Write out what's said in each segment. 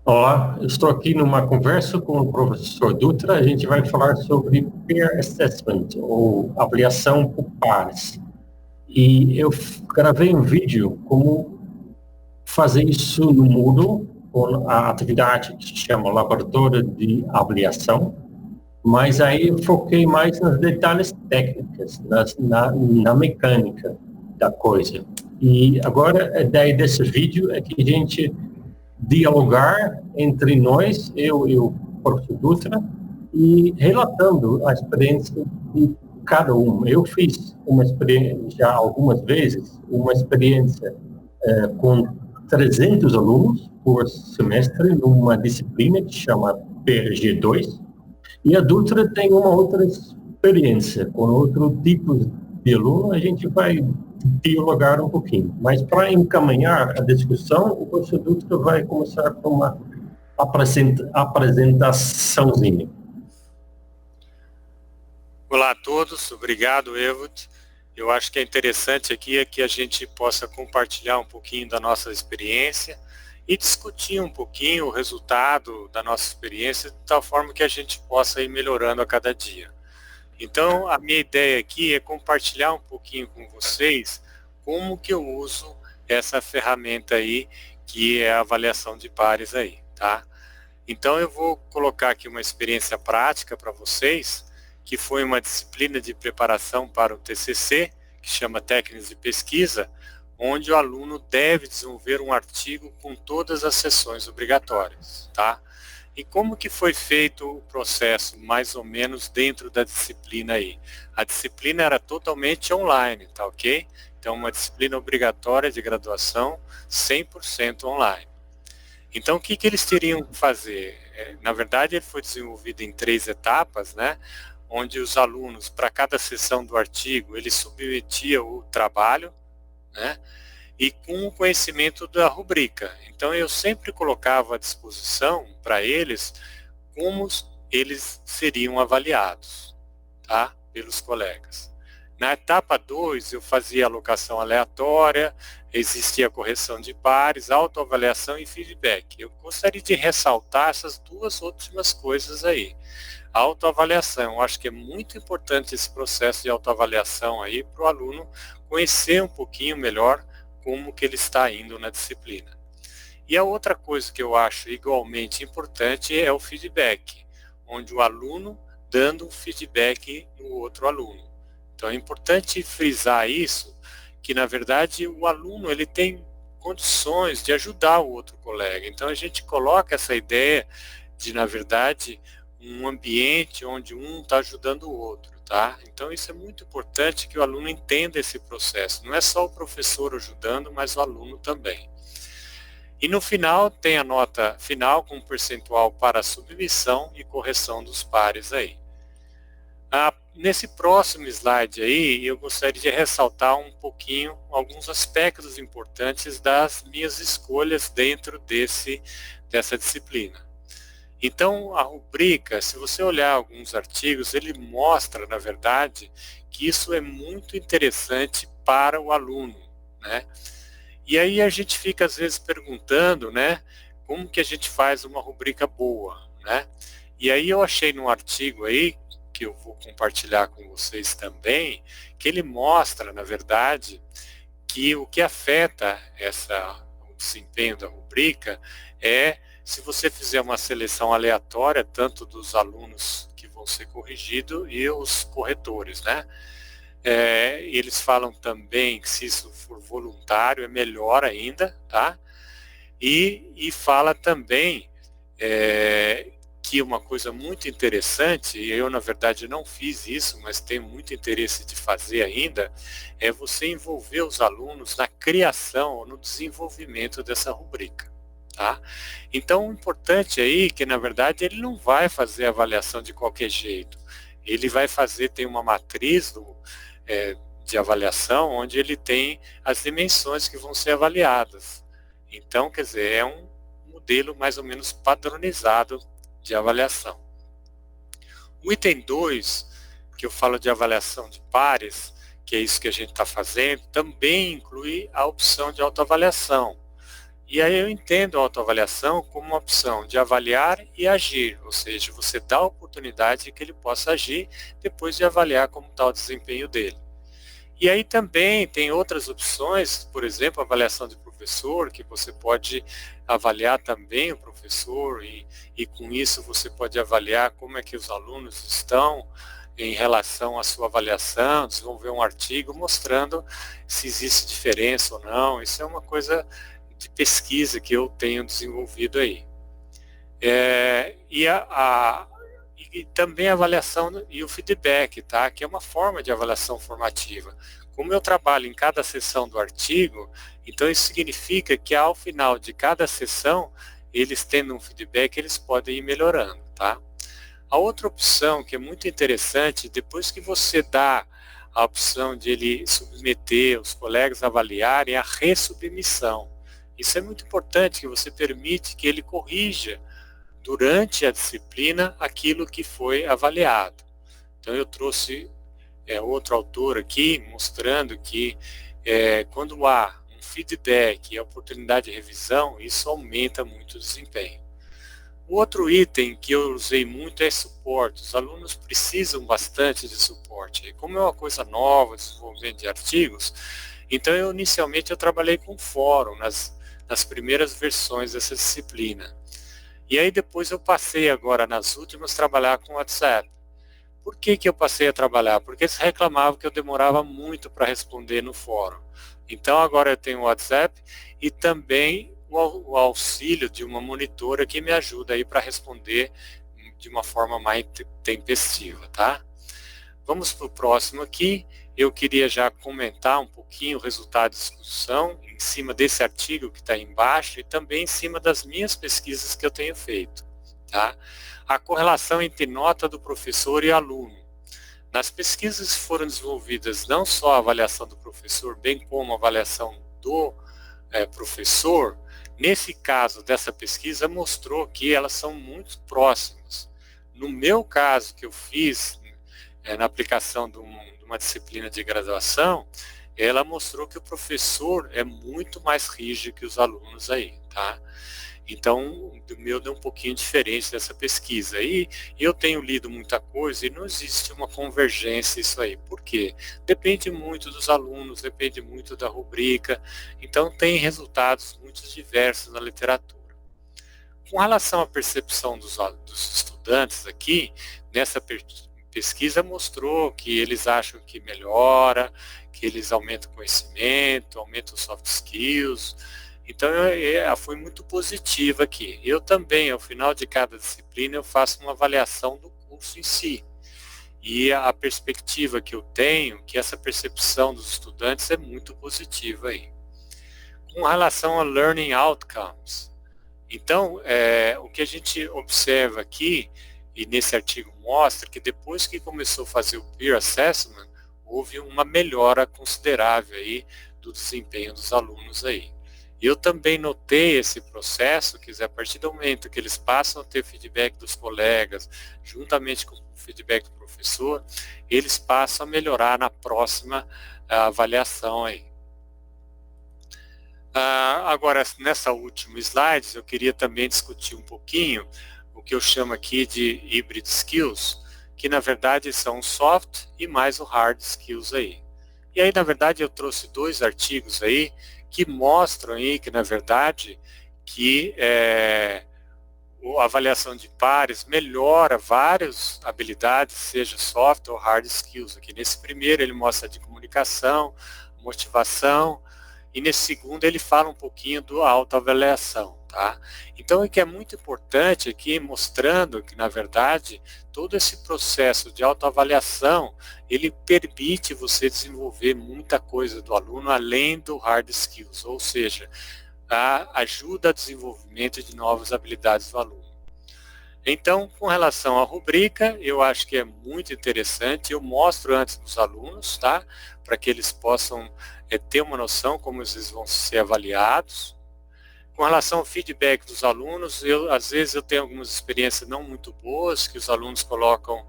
Olá, eu estou aqui numa conversa com o professor Dutra. A gente vai falar sobre peer assessment, ou avaliação por pares. E eu gravei um vídeo como fazer isso no Moodle, com a atividade que se chama Laboratório de Avaliação, mas aí eu foquei mais nos detalhes técnicos, na mecânica da coisa. E agora a ideia desse vídeo é que a gente dialogar entre nós, eu e o professor Dutra, e relatando a experiência de cada um. Eu fiz uma experiência, já algumas vezes, uma experiência com 300 alunos por semestre, numa disciplina que chama PRG2, e a Dutra tem uma outra experiência, com outro tipo de aluno, a gente vai dialogar um pouquinho. Mas para encaminhar a discussão, o professor Dutra vai começar com uma apresentaçãozinha. Olá a todos, obrigado, Evert. Eu acho que é interessante aqui é que a gente possa compartilhar um pouquinho da nossa experiência e discutir um pouquinho o resultado da nossa experiência de tal forma que a gente possa ir melhorando a cada dia. Então, a minha ideia aqui é compartilhar um pouquinho com vocês como que eu uso essa ferramenta aí, que é a avaliação de pares aí, tá? Então, eu vou colocar aqui uma experiência prática para vocês, que foi uma disciplina de preparação para o TCC, que chama Técnicas de Pesquisa, onde o aluno deve desenvolver um artigo com todas as sessões obrigatórias, tá? E como que foi feito o processo, mais ou menos, dentro da disciplina aí? A disciplina era totalmente online, tá ok? Então, uma disciplina obrigatória de graduação, 100% online. Então, o que eles teriam que fazer? Na verdade, ele foi desenvolvido em 3 etapas, né? Onde os alunos, para cada sessão do artigo, ele submetia o trabalho, né? E com o conhecimento da rubrica. Então, eu sempre colocava à disposição para eles como eles seriam avaliados, tá? Pelos colegas. Na etapa 2, eu fazia alocação aleatória, existia correção de pares, autoavaliação e feedback. Eu gostaria de ressaltar essas 2 últimas coisas aí. A autoavaliação, eu acho que é muito importante esse processo de autoavaliação aí para o aluno conhecer um pouquinho melhor como que ele está indo na disciplina. E a outra coisa que eu acho igualmente importante é o feedback, onde o aluno dando um feedback no outro aluno. Então é importante frisar isso, que na verdade o aluno ele tem condições de ajudar o outro colega. Então a gente coloca essa ideia de, na verdade, um ambiente onde um está ajudando o outro, tá? Então isso é muito importante que o aluno entenda esse processo. Não é só o professor ajudando, mas o aluno também. E no final tem a nota final com percentual para submissão e correção dos pares aí. Nesse próximo slide aí, eu gostaria de ressaltar um pouquinho alguns aspectos importantes das minhas escolhas dentro dessa disciplina. Então, a rubrica, se você olhar alguns artigos, ele mostra, na verdade, que isso é muito interessante para o aluno, né? E aí a gente fica, às vezes, perguntando, né, como que a gente faz uma rubrica boa, né? E aí eu achei num artigo aí, que eu vou compartilhar com vocês também, que ele mostra, na verdade, que o que afeta o desempenho da rubrica é se você fizer uma seleção aleatória, tanto dos alunos que vão ser corrigidos e os corretores, né? Eles falam também que se isso for voluntário é melhor ainda, tá? E fala também que uma coisa muito interessante, e eu na verdade não fiz isso, mas tenho muito interesse de fazer ainda, é você envolver os alunos na criação ou no desenvolvimento dessa rubrica. Tá? Então o importante aí é que na verdade ele não vai fazer avaliação de qualquer jeito, ele vai fazer, tem uma matriz de avaliação onde ele tem as dimensões que vão ser avaliadas. Então, quer dizer, é um modelo mais ou menos padronizado de avaliação. O item 2, que eu falo de avaliação de pares, que é isso que a gente está fazendo, também inclui a opção de autoavaliação. E aí eu entendo a autoavaliação como uma opção de avaliar e agir, ou seja, você dá a oportunidade de que ele possa agir depois de avaliar como está o desempenho dele. E aí também tem outras opções, por exemplo, avaliação de professor, que você pode avaliar também o professor e com isso você pode avaliar como é que os alunos estão em relação à sua avaliação, desenvolver um artigo mostrando se existe diferença ou não. Isso é uma coisa de pesquisa que eu tenho desenvolvido aí. E também a avaliação e o feedback, tá? Que é uma forma de avaliação formativa. Como eu trabalho em cada sessão do artigo, então isso significa que ao final de cada sessão, eles tendo um feedback, eles podem ir melhorando, tá? A outra opção que é muito interessante, depois que você dá a opção de ele submeter, os colegas avaliarem, a ressubmissão. Isso é muito importante, que você permite que ele corrija durante a disciplina aquilo que foi avaliado. Então eu trouxe outro autor aqui mostrando que quando há um feedback e a oportunidade de revisão, isso aumenta muito o desempenho. O outro item que eu usei muito é suporte. Os alunos precisam bastante de suporte. E como é uma coisa nova, desenvolvimento de artigos, então inicialmente eu trabalhei com fórum nas primeiras versões dessa disciplina. E aí depois eu passei agora, nas últimas, a trabalhar com WhatsApp. Por que eu passei a trabalhar? Porque eles reclamavam que eu demorava muito para responder no fórum. Então agora eu tenho o WhatsApp e também o auxílio de uma monitora que me ajuda aí para responder de uma forma mais tempestiva, tá? Vamos para o próximo aqui. Eu queria já comentar um pouquinho o resultado de discussão em cima desse artigo que está aí embaixo e também em cima das minhas pesquisas que eu tenho feito, tá? A correlação entre nota do professor e aluno. Nas pesquisas que foram desenvolvidas, não só a avaliação do professor, bem como a avaliação do professor, nesse caso dessa pesquisa mostrou que elas são muito próximas. No meu caso, que eu fiz na aplicação de uma disciplina de graduação, ela mostrou que o professor é muito mais rígido que os alunos aí, tá? Então, o meu deu um pouquinho diferente dessa pesquisa. E eu tenho lido muita coisa e não existe uma convergência isso aí. Por quê? Depende muito dos alunos, depende muito da rubrica. Então, tem resultados muito diversos na literatura. Com relação à percepção dos estudantes aqui, nessa pesquisa mostrou que eles acham que melhora, que eles aumentam o conhecimento, aumentam os soft skills. Então, foi muito positiva aqui. Eu também, ao final de cada disciplina, eu faço uma avaliação do curso em si. E a perspectiva que eu tenho, que essa percepção dos estudantes é muito positiva aí. Com relação a learning outcomes, então, o que a gente observa aqui, e nesse artigo mostra, que depois que começou a fazer o peer assessment, houve uma melhora considerável aí do desempenho dos alunos aí. Eu também notei esse processo, que a partir do momento que eles passam a ter feedback dos colegas, juntamente com o feedback do professor, eles passam a melhorar na próxima avaliação aí. Agora, nessa última slide, eu queria também discutir um pouquinho o que eu chamo aqui de hybrid skills, que na verdade são soft e mais o hard skills aí. E aí, na verdade, eu trouxe 2 artigos aí que mostram aí que, na verdade, que a avaliação de pares melhora várias habilidades, seja soft ou hard skills. Aqui nesse primeiro ele mostra de comunicação, motivação, e nesse segundo ele fala um pouquinho da autoavaliação, tá? Então, o que é muito importante aqui, mostrando que, na verdade, todo esse processo de autoavaliação, ele permite você desenvolver muita coisa do aluno, além do hard skills, ou seja, ajuda ao desenvolvimento de novas habilidades do aluno. Então, com relação à rubrica, eu acho que é muito interessante, eu mostro antes dos alunos, tá? Para que eles possam ter uma noção como eles vão ser avaliados. Com relação ao feedback dos alunos, às vezes eu tenho algumas experiências não muito boas, que os alunos colocam,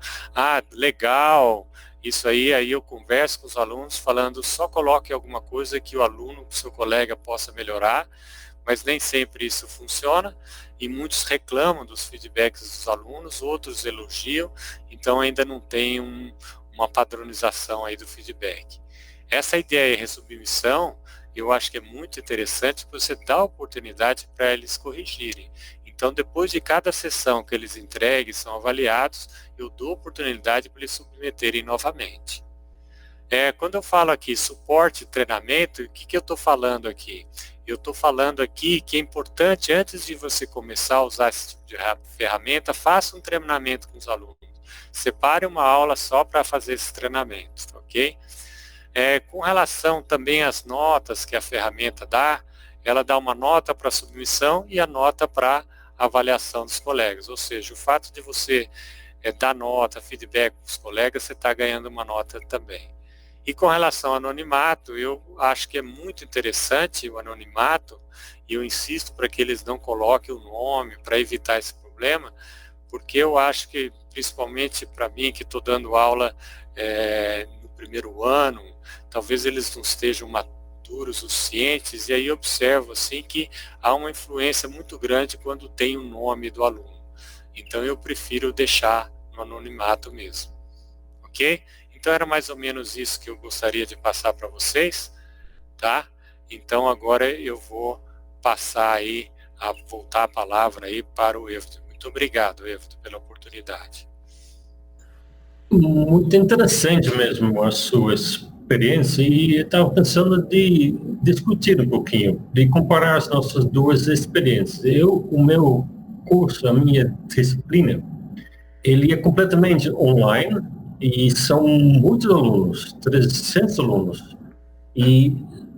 legal, isso aí eu converso com os alunos falando, só coloque alguma coisa que o aluno, o seu colega possa melhorar, mas nem sempre isso funciona, e muitos reclamam dos feedbacks dos alunos, outros elogiam, então ainda não tem uma padronização aí do feedback. Essa ideia de resubmissão, eu acho que é muito interessante, porque você dá oportunidade para eles corrigirem. Então, depois de cada sessão que eles entreguem, são avaliados, eu dou oportunidade para eles submeterem novamente. Quando eu falo aqui suporte e treinamento, o que eu estou falando aqui? Eu estou falando aqui que é importante, antes de você começar a usar esse tipo de ferramenta, faça um treinamento com os alunos. Separe uma aula só para fazer esse treinamento, ok? Com relação também às notas que a ferramenta dá, ela dá uma nota para submissão e a nota para avaliação dos colegas. Ou seja, o fato de você dar nota, feedback para os colegas, você está ganhando uma nota também. E com relação ao anonimato, eu acho que é muito interessante o anonimato, e eu insisto para que eles não coloquem o nome para evitar esse problema, porque eu acho que, principalmente para mim, que estou dando aula no primeiro ano, talvez eles não estejam maturos o suficientes, e aí eu observo assim, que há uma influência muito grande quando tem o nome do aluno. Então eu prefiro deixar no anonimato mesmo. Ok? Então era mais ou menos isso que eu gostaria de passar para vocês, tá? Então agora eu vou passar aí, voltar a palavra aí para o Evto. Muito obrigado, Evto, pela oportunidade. Muito interessante mesmo a sua experiência, e eu estava pensando de discutir um pouquinho, de comparar as nossas duas experiências. O meu curso, a minha disciplina, ele é completamente online, e são muitos alunos, 300 alunos, e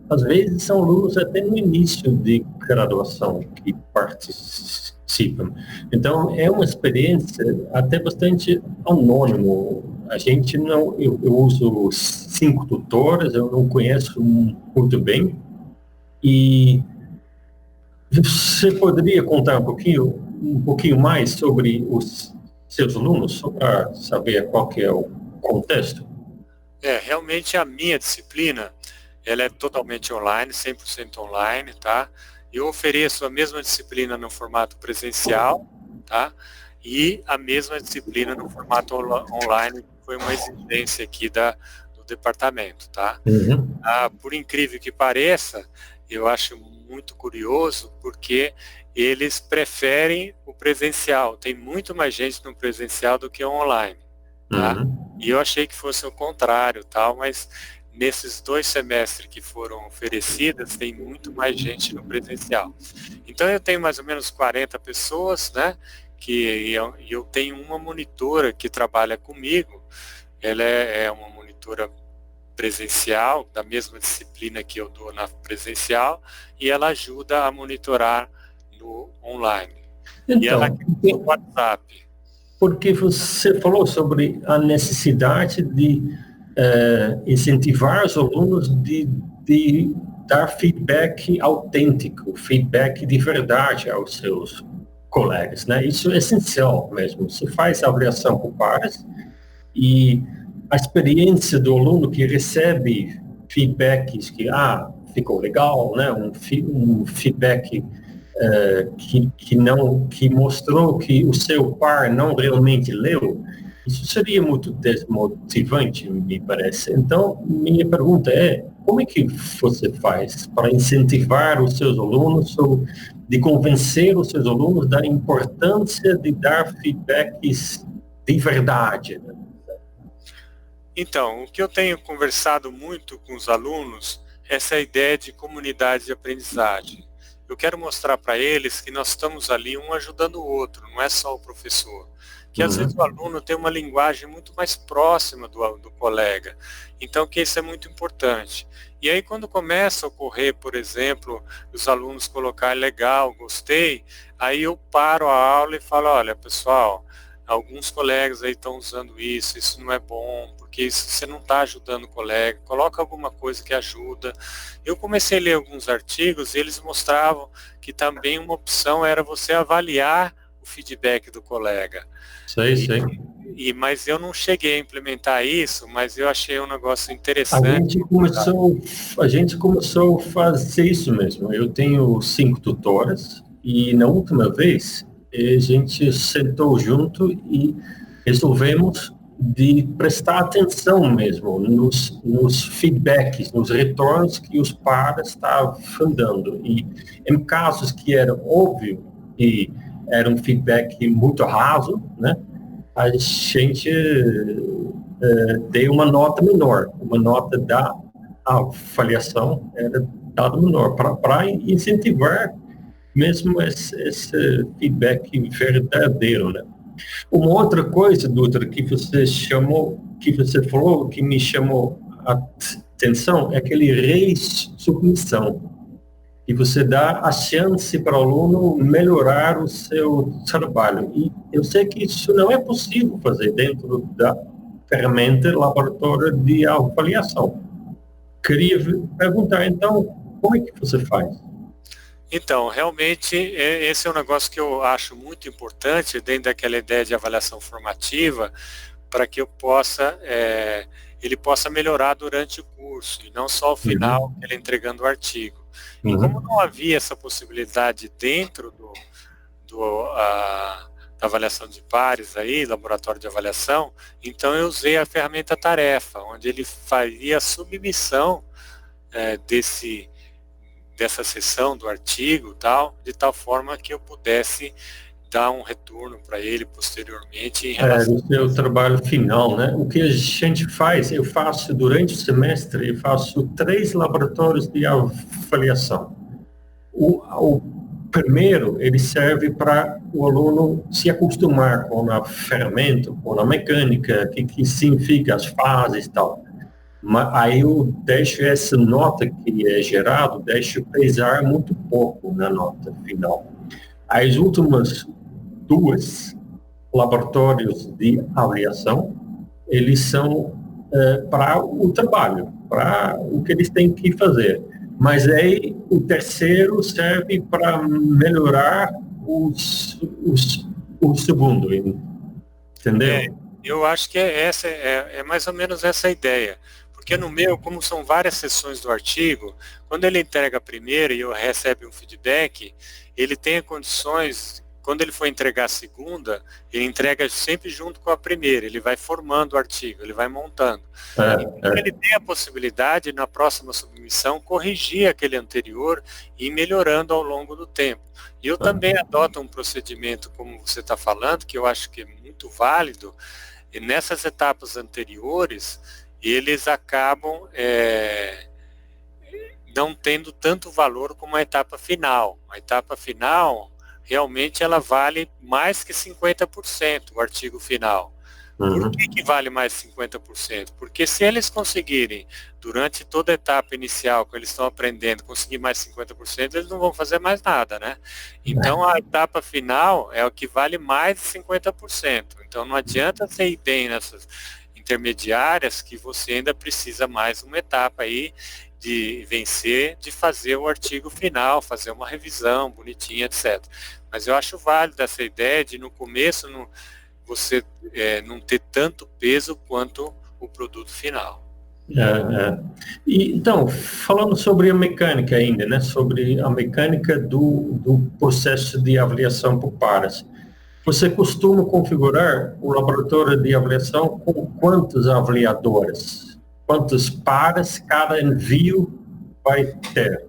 às vezes são alunos até no início de graduação que participam. Então é uma experiência até bastante anônimo. A gente não, eu uso 5 tutores, eu não conheço muito bem, e você poderia contar um pouquinho mais sobre os seus alunos, só para saber qual que é o contexto? Realmente a minha disciplina, ela é totalmente online, 100% online, tá? Eu ofereço a mesma disciplina no formato presencial, tá? E a mesma disciplina no formato online, que foi uma exigência aqui do departamento, tá? Uhum. Por incrível que pareça, eu acho muito curioso, porque eles preferem o presencial. Tem muito mais gente no presencial do que online, tá? Uhum. E eu achei que fosse o contrário, tal, mas nesses 2 semestres que foram oferecidas, tem muito mais gente no presencial. Então eu tenho mais ou menos 40 pessoas, né? Que eu tenho uma monitora que trabalha comigo. Ela é uma monitora presencial, da mesma disciplina que eu dou na presencial, e ela ajuda a monitorar no online. Então, e ela tem o WhatsApp. Porque você falou sobre a necessidade de incentivar os alunos de dar feedback autêntico, feedback de verdade aos seus colegas, né? Isso é essencial mesmo. Você faz a avaliação por pares, e a experiência do aluno que recebe feedbacks que ficou legal, né? Um feedback que mostrou que o seu par não realmente leu, isso seria muito desmotivante, me parece. Então, minha pergunta é, como é que você faz para incentivar os seus alunos, ou de convencer os seus alunos da importância de dar feedbacks de verdade, né? Então, o que eu tenho conversado muito com os alunos é essa ideia de comunidade de aprendizagem. Eu quero mostrar para eles que nós estamos ali um ajudando o outro, não é só o professor. Que às vezes o aluno tem uma linguagem muito mais próxima do colega. Então que isso é muito importante. E aí quando começa a ocorrer, por exemplo, os alunos colocarem legal, gostei, aí eu paro a aula e falo, olha pessoal, alguns colegas aí estão usando isso não é bom, porque isso você não está ajudando o colega, coloca alguma coisa que ajuda. Eu comecei a ler alguns artigos e eles mostravam que também uma opção era você avaliar o feedback do colega. Sei. Mas eu não cheguei a implementar isso, mas eu achei um negócio A interessante. gente começou a fazer isso mesmo. Eu tenho 5 tutoras e na última vez a gente sentou junto e resolvemos de prestar atenção mesmo nos feedbacks, nos retornos que os pares estavam dando. E em casos que era óbvio e era um feedback muito raso, né? A gente deu uma nota menor, uma nota da avaliação era dada menor, para incentivar mesmo esse feedback verdadeiro, né? Uma outra coisa, Dutra, que você falou, que me chamou a atenção, é aquele resubmissão, e você dá a chance para o aluno melhorar o seu trabalho. E eu sei que isso não é possível fazer dentro da ferramenta laboratório de avaliação. Queria perguntar, então, como é que você faz? Então, realmente, esse é um negócio que eu acho muito importante dentro daquela ideia de avaliação formativa, para que ele possa melhorar durante o curso, e não só ao final, ele entregando o artigo. E como não havia essa possibilidade dentro da avaliação de pares aí, laboratório de avaliação, então eu usei a ferramenta tarefa, onde ele faria a submissão dessa seção do artigo, de tal forma que eu pudesse dar um retorno para ele posteriormente em relação no seu trabalho final, né? O que a gente faz, eu faço durante o semestre, eu faço 3 laboratórios de avaliação. O primeiro, ele serve para o aluno se acostumar com a ferramenta, com a mecânica, que significa as fases e tal. Mas aí eu deixo essa nota que é gerada, deixo pesar muito pouco na nota final. As últimas 2 laboratórios de avaliação, eles são para o trabalho, para o que eles têm que fazer. Mas aí o terceiro serve para melhorar o segundo, entendeu? Eu acho que essa é mais ou menos essa a ideia. Porque no meu, como são várias sessões do artigo, quando ele entrega a primeira e eu recebe um feedback, ele tem condições, quando ele for entregar a segunda, ele entrega sempre junto com a primeira, ele vai formando o artigo, ele vai montando. Então, ele tem a possibilidade, na próxima submissão, corrigir aquele anterior e ir melhorando ao longo do tempo. E eu também adoto um procedimento, como você está falando, que eu acho que é muito válido, e nessas etapas anteriores, eles acabam não tendo tanto valor como a etapa final. A etapa final, realmente, ela vale mais que 50%, o artigo final. Por que vale mais 50%? Porque se eles conseguirem, durante toda a etapa inicial, que eles estão aprendendo, conseguir mais 50%, eles não vão fazer mais nada, né? Então, a etapa final é o que vale mais de 50%. Então, não adianta você ir bem nessas intermediárias que você ainda precisa mais uma etapa aí de vencer, de fazer o artigo final, fazer uma revisão bonitinha, etc. Mas eu acho válido essa ideia de no começo você não ter tanto peso quanto o produto final. E, então, falando sobre a mecânica ainda, né, sobre a mecânica do processo de avaliação por pares, você costuma configurar o laboratório de avaliação com quantos avaliadores? Quantos pares cada envio vai ter?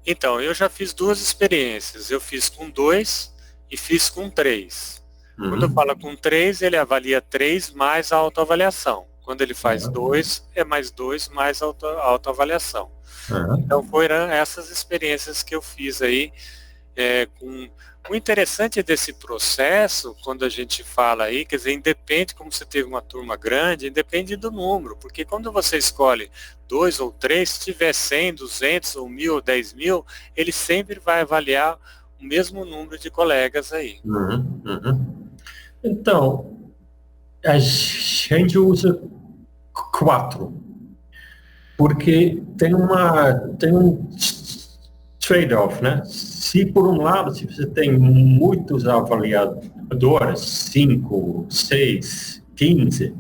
Então, eu já fiz 2 experiências. Eu fiz com 2 e fiz com 3. Quando eu falo com 3, ele avalia 3 mais a autoavaliação. Quando ele faz 2, é mais 2 mais a autoavaliação. Então, foram essas experiências que eu fiz aí O interessante desse processo, quando a gente fala aí, quer dizer, independe, como você teve uma turma grande, independe do número, porque quando você escolhe 2 ou 3, se tiver 100, 200 ou 1.000 ou 10.000, ele sempre vai avaliar o mesmo número de colegas aí. Então, a gente usa 4, porque tem um trade-off, né? Se por um lado, se você tem muitos avaliadores, 2, 5, 6, 15,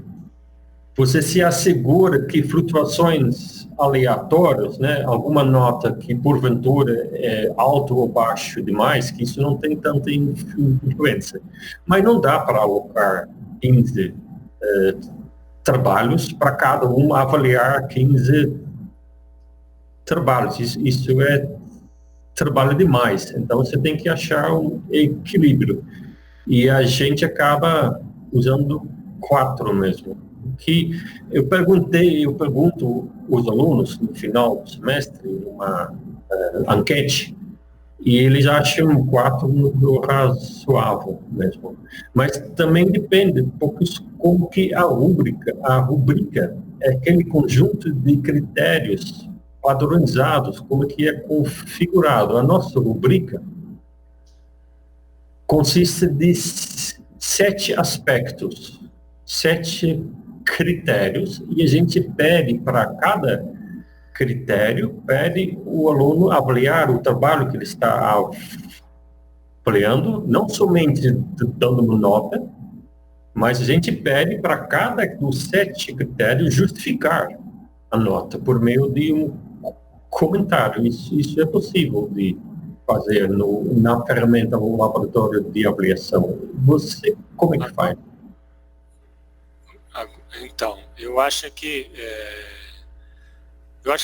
você se assegura que flutuações aleatórias, né, alguma nota que porventura é alto ou baixo demais, que isso não tem tanta influência. Mas não dá para alocar 15 trabalhos para cada um avaliar 15 trabalhos. Isso é trabalho demais. Então você tem que achar um equilíbrio. E a gente acaba usando 4 mesmo. Que eu pergunto os alunos no final do semestre, uma enquete, e eles acham 4 no razoável mesmo. Mas também depende um pouco como que a rubrica é aquele conjunto de critérios padronizados, como que é configurado. A nossa rubrica consiste de 7 aspectos, 7 critérios, e a gente pede para cada critério, pede o aluno avaliar o trabalho que ele está avaliando, não somente dando uma nota, mas a gente pede para cada dos 7 critérios justificar a nota por meio de um comentário. Isso é possível de fazer na ferramenta no laboratório de avaliação. Você, como é que faz? Então, eu acho que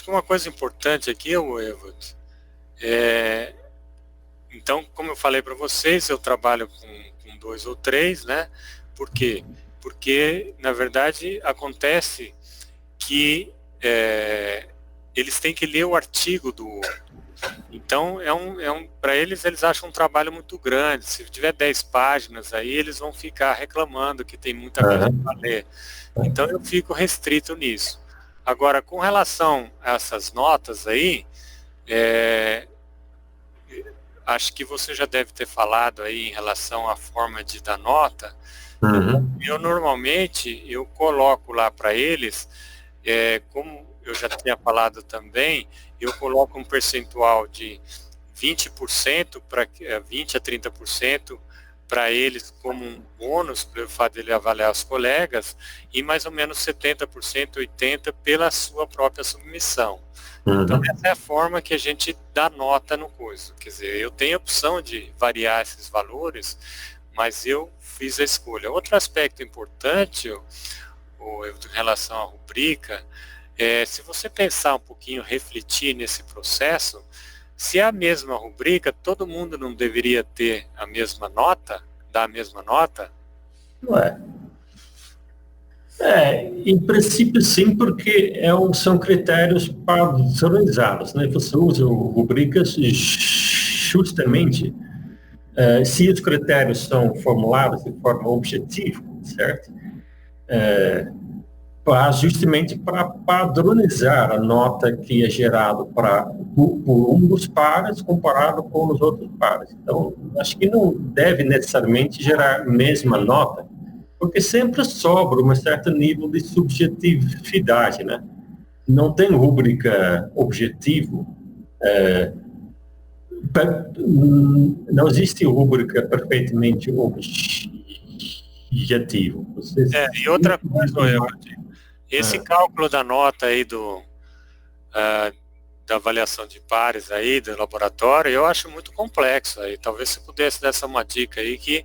uma coisa importante aqui, Evald, então, como eu falei para vocês, eu trabalho com 2 ou 3, né? Por quê? Porque, na verdade, acontece que eles têm que ler o artigo do outro. Então, para eles acham um trabalho muito grande. Se tiver 10 páginas aí, eles vão ficar reclamando que tem muita coisa para ler. Então, eu fico restrito nisso. Agora, com relação a essas notas aí, acho que você já deve ter falado aí em relação à forma de dar nota. Eu normalmente, eu coloco lá para eles, como eu já tinha falado também, eu coloco um percentual de 20% para 20 a 30% para eles como um bônus pelo fato de ele avaliar os colegas, e mais ou menos 70%, 80% pela sua própria submissão. Então essa é a forma que a gente dá nota no curso. Quer dizer, eu tenho a opção de variar esses valores, mas eu fiz a escolha. Outro aspecto importante em relação à rubrica, se você pensar um pouquinho, refletir nesse processo, se é a mesma rubrica, todo mundo não deveria ter a mesma nota, dar a mesma nota? Não é. Em princípio sim, porque são critérios padronizados, né? Você usa rubricas justamente se os critérios são formulados de forma objetiva, certo? Justamente para padronizar a nota que é gerada por um dos pares comparado com os outros pares. Então, acho que não deve necessariamente gerar a mesma nota, porque sempre sobra um certo nível de subjetividade, né? Não tem rúbrica objetivo, não existe rúbrica perfeitamente objetivo. E outra coisa, esse cálculo da nota aí da avaliação de pares aí do laboratório, eu acho muito complexo aí. Talvez você pudesse dar uma dica aí que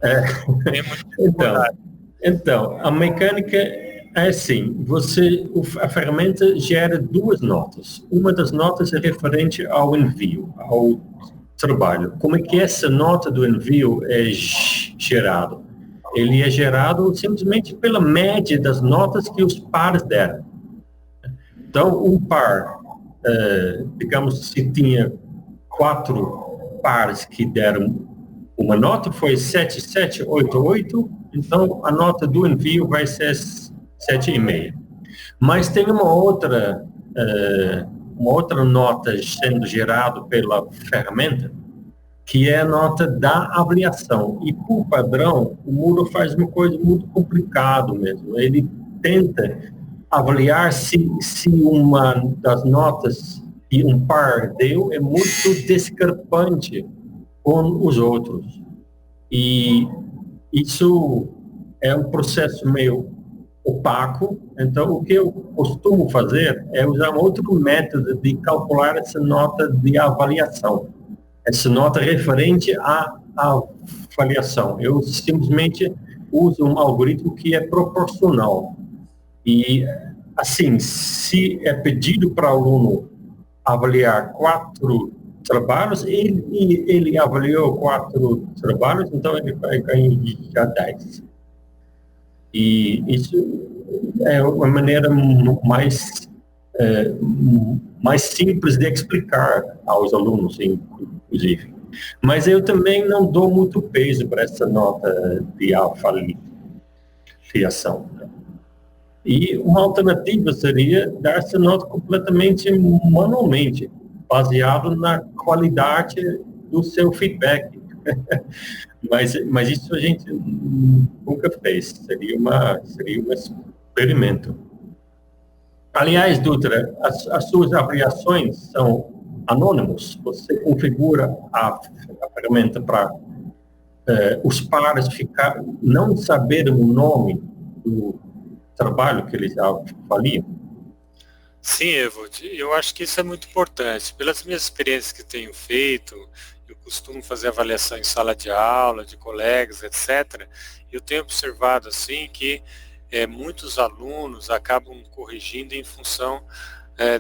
tem muita dificuldade. Então, a mecânica é assim, a ferramenta gera 2 notas. Uma das notas é referente ao envio, ao trabalho. Como é que essa nota do envio é gerado? Ele é gerado simplesmente pela média das notas que os pares deram. Então, um par, digamos, se tinha 4 pares que deram uma nota, foi 7, 7, 8, 8, então a nota do envio vai ser 7,5. Mas tem uma outra nota sendo gerada pela ferramenta, que é a nota da avaliação. E, por padrão, o Moodle faz uma coisa muito complicada mesmo. Ele tenta avaliar se uma das notas que um par deu é muito discrepante com os outros. E isso é um processo meio opaco, então o que eu costumo fazer é usar um outro método de calcular essa nota de avaliação, essa nota referente à avaliação. Eu simplesmente uso um algoritmo que é proporcional. E, assim, se é pedido para o aluno avaliar 4 trabalhos, ele avaliou 4 trabalhos, então ele vai ganhar já 10. E isso é uma maneira mais simples de explicar aos alunos, inclusive. Mas eu também não dou muito peso para essa nota de avaliação. E uma alternativa seria dar essa nota completamente manualmente, baseado na qualidade do seu feedback. Mas isso a gente nunca fez, seria um experimento. Aliás, Dutra, as suas avaliações são anônimos. Você configura a ferramenta para os pares não saber o nome do trabalho que eles avaliam. Sim, Evald, eu acho que isso é muito importante. Pelas minhas experiências que tenho feito, eu costumo fazer avaliação em sala de aula, de colegas, etc. Eu tenho observado assim que muitos alunos acabam corrigindo em função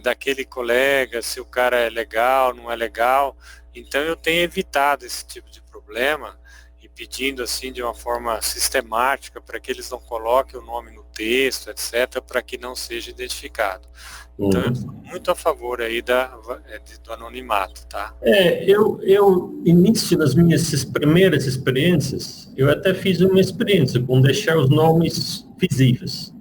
daquele colega, se o cara é legal, não é legal. Então eu tenho evitado esse tipo de problema e pedindo assim de uma forma sistemática para que eles não coloquem o nome no texto, etc., para que não seja identificado. Então eu sou muito a favor aí do anonimato, tá? Eu início das minhas primeiras experiências, eu até fiz uma experiência com deixar os nomes visíveis.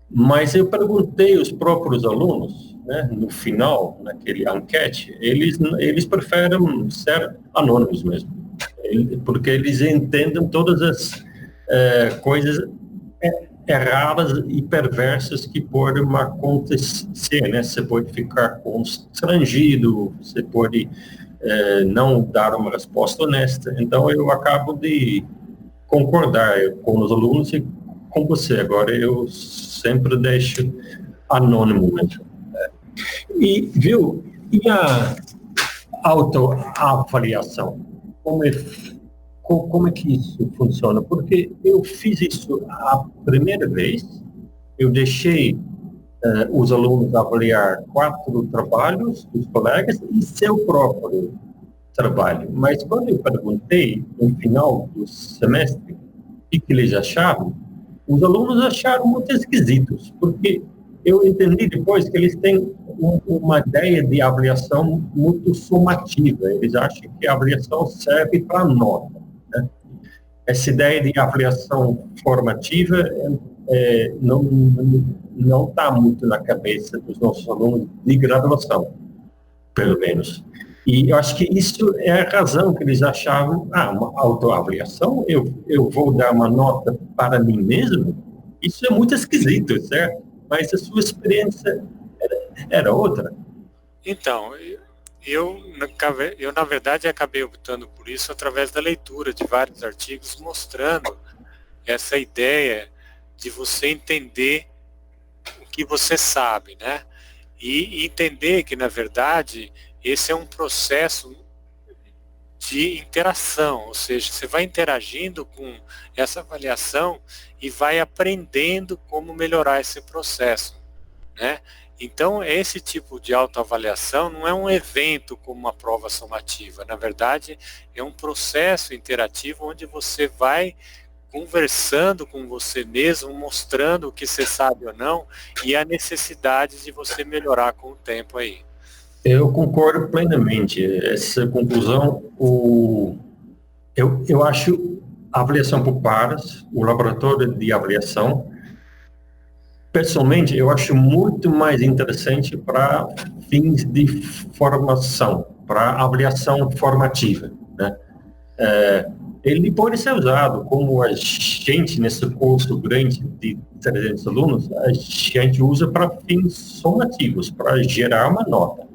Mas eu perguntei aos próprios alunos, né, no final, naquele enquete, eles preferem ser anônimos mesmo, porque eles entendem todas as coisas erradas e perversas que podem acontecer, né? Você pode ficar constrangido, você pode não dar uma resposta honesta. Então eu acabo de concordar com os alunos e com você. Agora eu sempre deixo anônimo mesmo. E a autoavaliação? Como é que isso funciona? Porque eu fiz isso a primeira vez, eu deixei os alunos avaliar 4 trabalhos dos colegas e seu próprio trabalho. Mas quando eu perguntei, no final do semestre, o que eles achavam, os alunos acharam muito esquisitos, porque eu entendi depois que eles têm uma ideia de avaliação muito sumativa. Eles acham que a avaliação serve para nota. Né? Essa ideia de avaliação formativa não está muito na cabeça dos nossos alunos de graduação, pelo menos. E eu acho que isso é a razão que eles achavam, uma autoavaliação, eu vou dar uma nota para mim mesmo? Isso é muito esquisito, certo? Mas a sua experiência era outra. Então, eu na verdade acabei optando por isso através da leitura de vários artigos mostrando essa ideia de você entender o que você sabe, né? E entender que, na verdade, esse é um processo de interação, ou seja, você vai interagindo com essa avaliação e vai aprendendo como melhorar esse processo, né? Então, esse tipo de autoavaliação não é um evento como uma prova somativa, na verdade, é um processo interativo onde você vai conversando com você mesmo, mostrando o que você sabe ou não e a necessidade de você melhorar com o tempo aí. Eu concordo plenamente. Essa conclusão, eu acho a avaliação por pares, o laboratório de avaliação, pessoalmente, eu acho muito mais interessante para fins de formação, para avaliação formativa, né? Ele pode ser usado como a gente, nesse curso grande de 300 alunos, a gente usa para fins somativos, para gerar uma nota.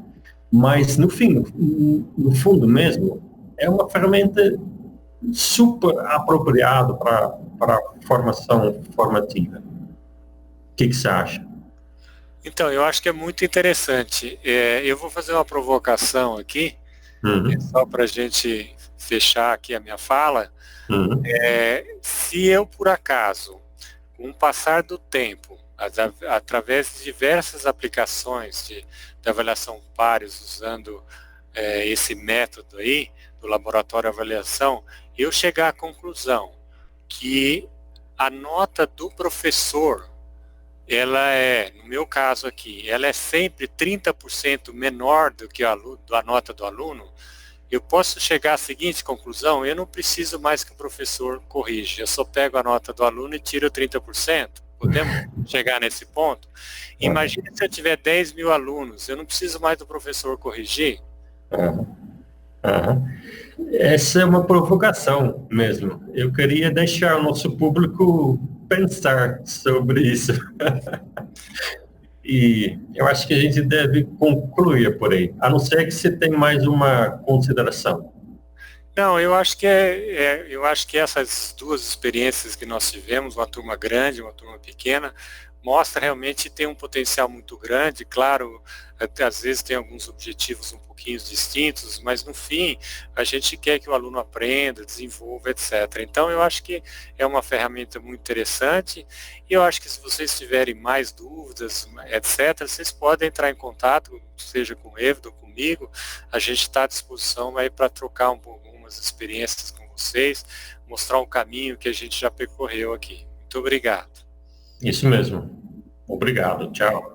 Mas, no fundo mesmo, é uma ferramenta super apropriado para a formação formativa. O que você acha? Então, eu acho que é muito interessante. Eu vou fazer uma provocação aqui, só para a gente fechar aqui a minha fala. Se eu, por acaso, com o passar do tempo, através de diversas aplicações de avaliação pares, usando esse método aí, do laboratório de avaliação, eu chegar à conclusão que a nota do professor, ela no meu caso aqui, ela é sempre 30% menor do que a nota do aluno, eu posso chegar à seguinte conclusão: eu não preciso mais que o professor corrija, eu só pego a nota do aluno e tiro 30%. Podemos chegar nesse ponto? Imagina se eu tiver 10 mil alunos, eu não preciso mais do professor corrigir? Essa é uma provocação mesmo. Eu queria deixar o nosso público pensar sobre isso. E eu acho que a gente deve concluir por aí, a não ser que você tenha mais uma consideração. Não, eu acho que eu acho que essas duas experiências que nós tivemos, uma turma grande, uma turma pequena, mostra realmente que tem um potencial muito grande. Claro, às vezes tem alguns objetivos um pouquinho distintos, mas no fim a gente quer que o aluno aprenda, desenvolva, etc. Então eu acho que é uma ferramenta muito interessante, e eu acho que se vocês tiverem mais dúvidas, etc., vocês podem entrar em contato, seja com o Evdo ou comigo. A gente está à disposição aí para trocar algumas experiências com vocês, mostrar um caminho que a gente já percorreu aqui. Muito obrigado. Isso mesmo. Obrigado. Tchau.